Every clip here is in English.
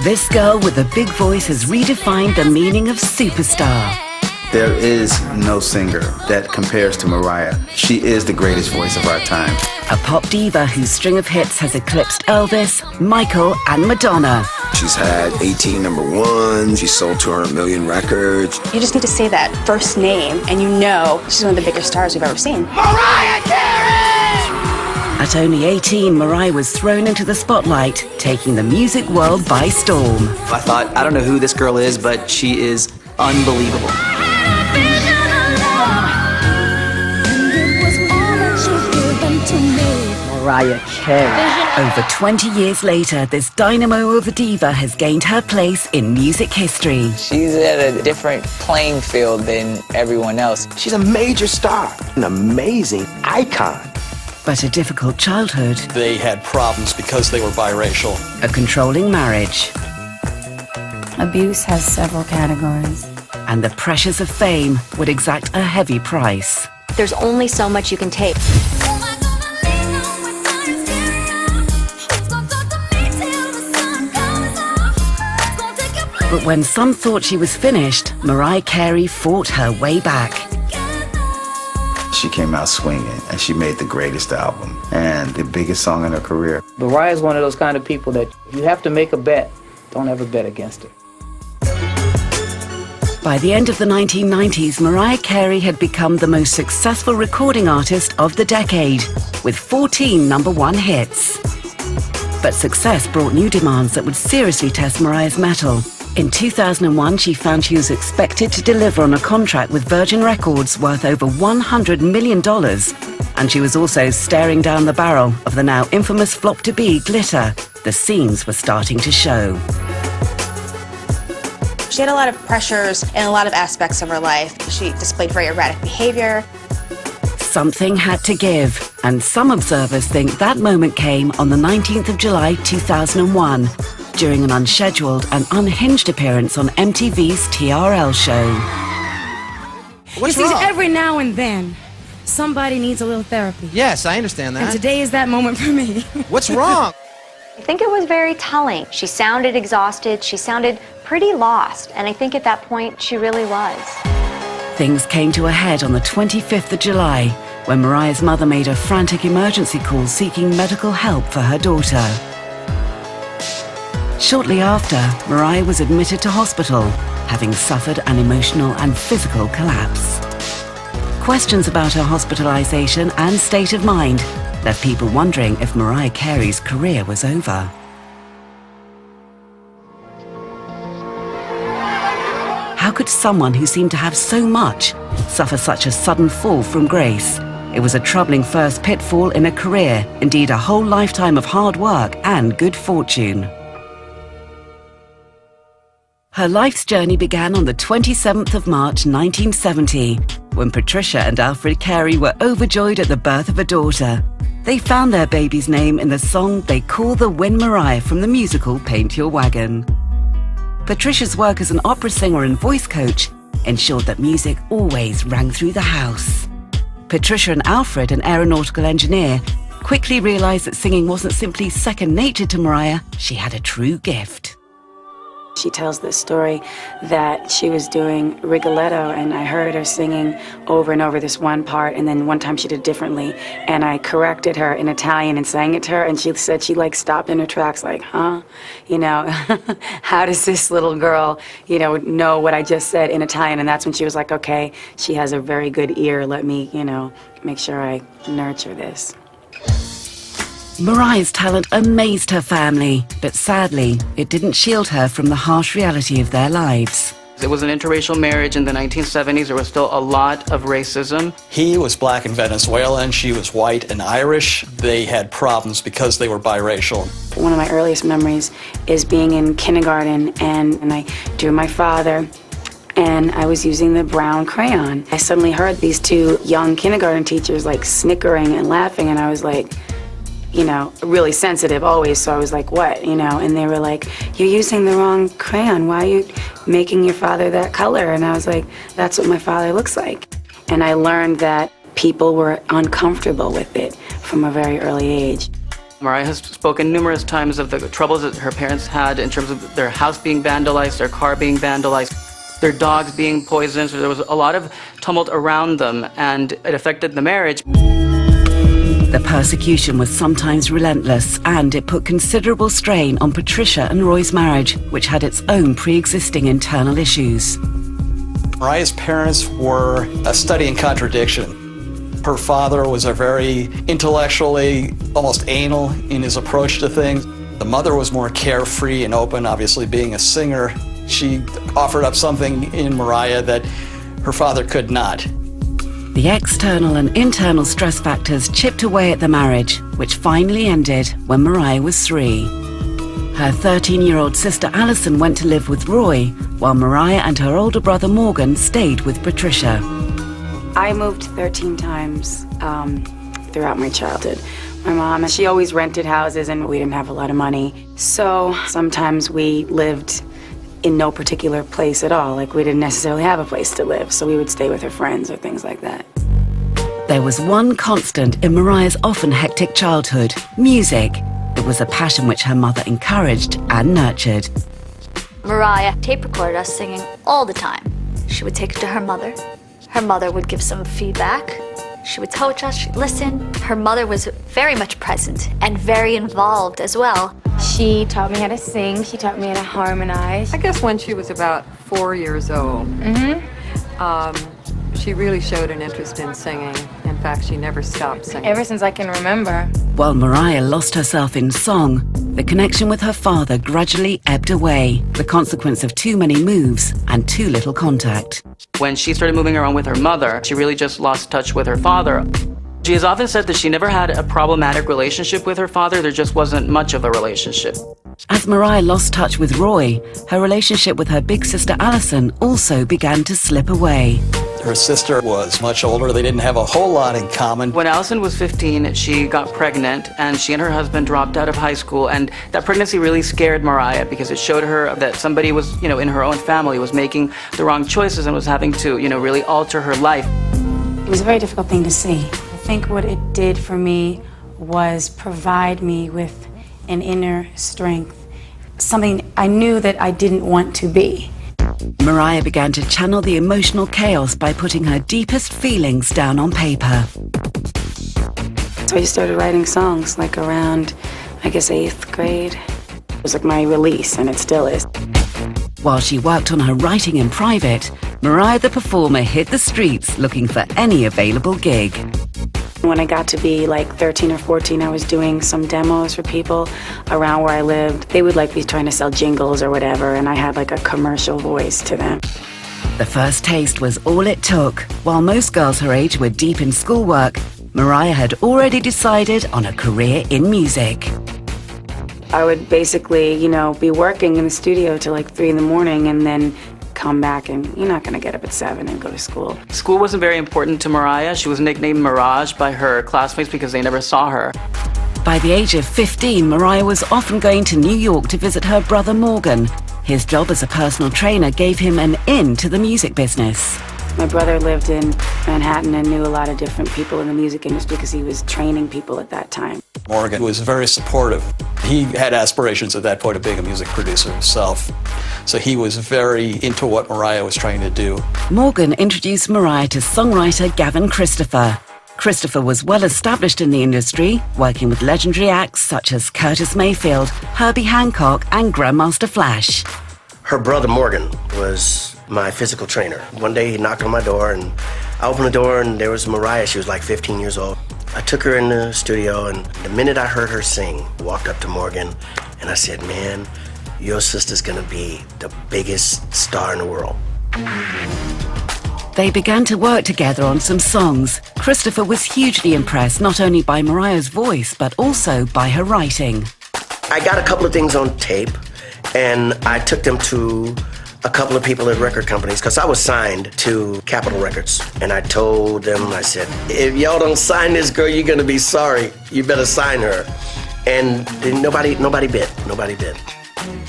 This girl with a big voice has redefined the meaning of superstar. There is no singer that compares to Mariah. She is the greatest voice of our time. A pop diva whose string of hits has eclipsed Elvis, Michael, and Madonna. She's had 18 #1s. She sold 200 million records. You just need to say that first name, and you know she's one of the biggest stars we've ever seen. Mariah Carey! At only 18, Mariah was thrown into the spotlight, taking the music world by storm. I thought, I don't know who this girl is, but she is unbelievable. Mariah Carey. Over 20 years later, this dynamo of a diva has gained her place in music history. She's at a different playing field than everyone else. She's a major star, an amazing icon. But a difficult childhood. They had problems because they were biracial. A controlling marriage. Abuse has several categories. And the pressures of fame would exact a heavy price. There's only so much you can take. But when some thought she was finished, Mariah Carey fought her way back. She came out swinging, and she made the greatest album and the biggest song in her career. Mariah is one of those kind of people that if you have to make a bet, don't ever bet against it. By the end of the 1990s, Mariah Carey had become the most successful recording artist of the decade, with 14 #1 hits. But success brought new demands that would seriously test Mariah's mettle. In 2001, she found she was expected to deliver on a contract with Virgin Records worth over $100 million. And she was also staring down the barrel of the now infamous flop-to-be Glitter. The seams were starting to show. She had a lot of pressures in a lot of aspects of her life. She displayed very erratic behavior. Something had to give, and some observers think that moment came on the 19th of July 2001, during an unscheduled and unhinged appearance on MTV's TRL show. What's wrong? wrong? Every now and then, somebody needs a little therapy. Yes, I understand that. And today is that moment for me. What's wrong? I think it was very telling. She sounded exhausted. She sounded pretty lost. And I think at that point, she really was. Things came to a head on the 25th of July, when Mariah's mother made a frantic emergency call seeking medical help for her daughter. Shortly after, Mariah was admitted to hospital, having suffered an emotional and physical collapse. Questions about her hospitalization and state of mind left people wondering if Mariah Carey's career was over. How could someone who seemed to have so much suffer such a sudden fall from grace? It was a troubling first pitfall in a career, indeed a whole lifetime of hard work and good fortune. Her life's journey began on the 27th of March 1970, when Patricia and Alfred Carey were overjoyed at the birth of a daughter. They found their baby's name in the song they call the Win Mariah from the musical Paint Your Wagon. Patricia's work as an opera singer and voice coach ensured that music always rang through the house. Patricia and Alfred, an aeronautical engineer, quickly realized that singing wasn't simply second nature to Mariah, she had a true gift. She tells this story that she was doing Rigoletto, and I heard her singing over and over this one part, and then one time she did it differently, and I corrected her in Italian and sang it to her, and she said she stopped in her tracks huh? How does this little girl, know what I just said in Italian? And that's when she was like, okay, she has a very good ear, let me, make sure I nurture this. Mariah's talent amazed her family, but sadly, it didn't shield her from the harsh reality of their lives. It was an interracial marriage in the 1970s. There was still a lot of racism. He was black and Venezuelan, she was white and Irish. They had problems because they were biracial. One of my earliest memories is being in kindergarten, and I drew my father, and I was using the brown crayon. I suddenly heard these two young kindergarten teachers snickering and laughing, and I was like, really sensitive always, so I was like, what, and they were like, you're using the wrong crayon, why are you making your father that color? And I was like, that's what my father looks like. And I learned that people were uncomfortable with it from a very early age. Mariah has spoken numerous times of the troubles that her parents had in terms of their house being vandalized, their car being vandalized, their dogs being poisoned. So there was a lot of tumult around them, and it affected the marriage. The persecution was sometimes relentless, and it put considerable strain on Patricia and Roy's marriage, which had its own pre-existing internal issues. Mariah's parents were a study in contradiction. Her father was a very intellectually, almost anal in his approach to things. The mother was more carefree and open, obviously being a singer. She offered up something in Mariah that her father could not. The external and internal stress factors chipped away at the marriage, which finally ended when Mariah was 3. Her 13-year-old sister Alison went to live with Roy, while Mariah and her older brother Morgan stayed with Patricia. I moved 13 times throughout my childhood. My mom, she always rented houses and we didn't have a lot of money. So sometimes we lived in no particular place at all. Like we didn't necessarily have a place to live, so we would stay with her friends or things like that. There was one constant in Mariah's often hectic childhood: music. It was a passion which her mother encouraged and nurtured. Mariah tape recorded us singing all the time. She would take it to her mother. Her mother would give some feedback. She would coach us, she'd listen. Her mother was very much present and very involved as well. She taught me how to sing, she taught me how to harmonize. I guess when she was about 4 years old, she really showed an interest in singing. In fact, she never stopped singing. Ever since I can remember. While Mariah lost herself in song, the connection with her father gradually ebbed away, the consequence of too many moves and too little contact. When she started moving around with her mother, she really just lost touch with her father. She has often said that she never had a problematic relationship with her father. There just wasn't much of a relationship. As Mariah lost touch with Roy, her relationship with her big sister Alison also began to slip away. Her sister was much older. They didn't have a whole lot in common. When Alison was 15, she got pregnant, and she and her husband dropped out of high school, and that pregnancy really scared Mariah because it showed her that somebody was, in her own family was making the wrong choices and was having to, really alter her life. It was a very difficult thing to see. I think what it did for me was provide me with an inner strength, something I knew that I didn't want to be. Mariah began to channel the emotional chaos by putting her deepest feelings down on paper. So I just started writing songs, like around, I guess, 8th grade. It was like my release, and it still is. While she worked on her writing in private, Mariah the performer hit the streets looking for any available gig. When I got to be like 13 or 14, I was doing some demos for people around where I lived. They would be trying to sell jingles or whatever, and I had like a commercial voice to them. The first taste was all it took. While most girls her age were deep in schoolwork, Mariah had already decided on a career in music. I would basically, be working in the studio till like 3 in the morning and then come back, and you're not going to get up at 7 and go to school. School wasn't very important to Mariah. She was nicknamed Mirage by her classmates because they never saw her. By the age of 15, Mariah was often going to New York to visit her brother Morgan. His job as a personal trainer gave him an in to the music business. My brother lived in Manhattan and knew a lot of different people in the music industry because he was training people at that time. Morgan was very supportive. He had aspirations at that point of being a music producer himself, so he was very into what Mariah was trying to do. Morgan introduced Mariah to songwriter Gavin Christopher. Christopher was well established in the industry, working with legendary acts such as Curtis Mayfield, Herbie Hancock, and Grandmaster Flash. Her brother Morgan was my physical trainer. One day he knocked on my door, and I opened the door, and there was Mariah. She was like 15 years old. I took her in the studio, and the minute I heard her sing, I walked up to Morgan, and I said, "Man, your sister's gonna be the biggest star in the world." They began to work together on some songs. Christopher was hugely impressed not only by Mariah's voice, but also by her writing. I got a couple of things on tape, and I took them to a couple of people at record companies, because I was signed to Capitol Records. And I told them, I said, "If y'all don't sign this girl, you're gonna be sorry. You better sign her." And nobody bid.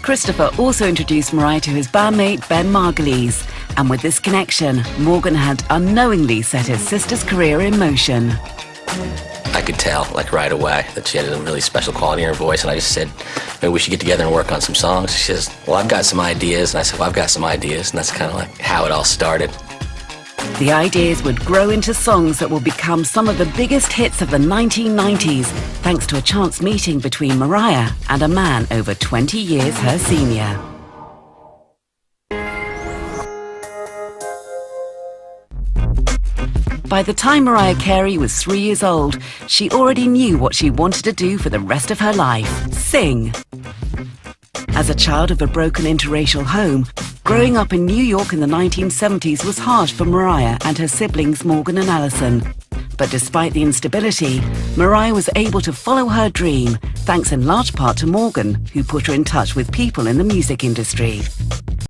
Christopher also introduced Mariah to his bandmate Ben Margulies, and with this connection, Morgan had unknowingly set his sister's career in motion. I could tell, like, right away that she had a really special quality in her voice, and I just said, maybe we should get together and work on some songs. She says, well, I've got some ideas, and I said, well, I've got some ideas, and that's kind of like how it all started. The ideas would grow into songs that will become some of the biggest hits of the 1990s, thanks to a chance meeting between Mariah and a man over 20 years her senior. By the time Mariah Carey was 3 years old, she already knew what she wanted to do for the rest of her life: sing. As a child of a broken interracial home, growing up in New York in the 1970s was hard for Mariah and her siblings Morgan and Allison. But despite the instability, Mariah was able to follow her dream, thanks in large part to Morgan, who put her in touch with people in the music industry.